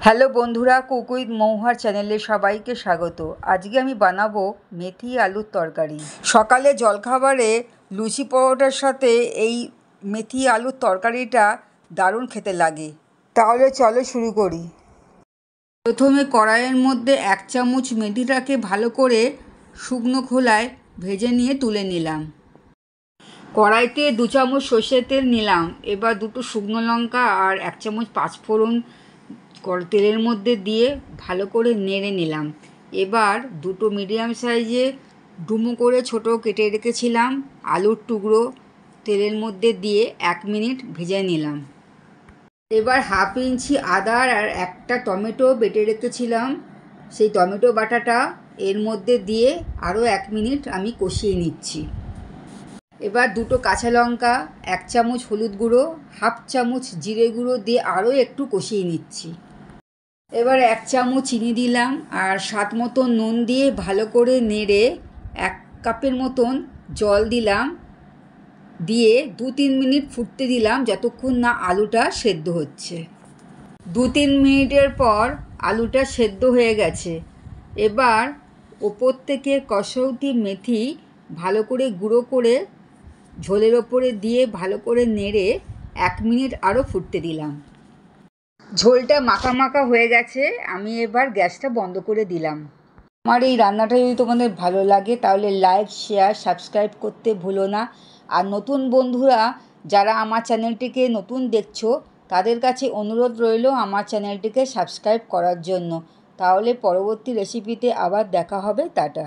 Hello বন্ধুরা, cook with মৌহার চ্যানেলে সবাইকে স্বাগত। আজকে আমি বানাবো মেথি আলুর তরকারি। সকালে জলখাবারে লুচি পরোটার সাথে এই মেথি আলুর তরকারিটা দারুণ খেতে লাগে। তাহলে চলো শুরু করি। প্রথমে কড়াইয়ের মধ্যে 1 চামচ মেথিটাকে ভালো করে শুকনো খোলায় ভেজে নিয়ে তুলে নিলাম। কড়াইতে 2 চামচ সর্ষের তেল নিলাম। এবার 2টো শুকনো লঙ্কা আর 1 চামচ পাঁচফোড়ন তেলের মধ্যে দিয়ে ভালো করে নেড়ে নিলাম। এবার 2টো মিডিয়াম সাইজে ডুমো করে ছোটো কেটে রেখেছিলাম আলুর টুকরো তেলের মধ্যে দিয়ে 1 মিনিট ভেজে নিলাম। এবার 1/2 ইঞ্চি আদা আর একটা টমেটো বেটে রেখেছিলাম, সেই টমেটো বাটাটা এর মধ্যে দিয়ে আরও 1 মিনিট আমি কষিয়ে নিচ্ছি। এবার 2টো কাঁচা লঙ্কা, 1 চামচ হলুদ গুঁড়ো, 1/2 চামচ জিরে গুঁড়ো দিয়ে আরও একটু কষিয়ে নিচ্ছি। এবার 1 চামচ চিনি দিলাম আর স্বাদ মতো নুন দিয়ে ভালো করে নেড়ে 1 কাপের মতন জল দিলাম, দিয়ে 2-3 মিনিট ফুটতে দিলাম যতক্ষণ না আলুটা সেদ্ধ হচ্ছে। 2-3 মিনিটের পর আলুটা সেদ্ধ হয়ে গেছে। এবার ওপর থেকে কসৌটি মেথি ভালো করে গুঁড়ো করে ঝোলের ওপরে দিয়ে ভালো করে নেড়ে 1 মিনিট আরও ফুটতে দিলাম। ঝোলটা মাখা মাখা হয়ে গেছে, আমি এবার গ্যাসটা বন্ধ করে দিলাম। আমার এই রান্নাটা যদি তোমাদের ভালো লাগে তাহলে লাইক, শেয়ার, সাবস্ক্রাইব করতে ভুলো না। আর নতুন বন্ধুরা যারা আমার চ্যানেলটিকে নতুন দেখছো তাদের কাছে অনুরোধ রইল আমার চ্যানেলটিকে সাবস্ক্রাইব করার জন্য। তাহলে পরবর্তী রেসিপিতে আবার দেখা হবে। টাটা।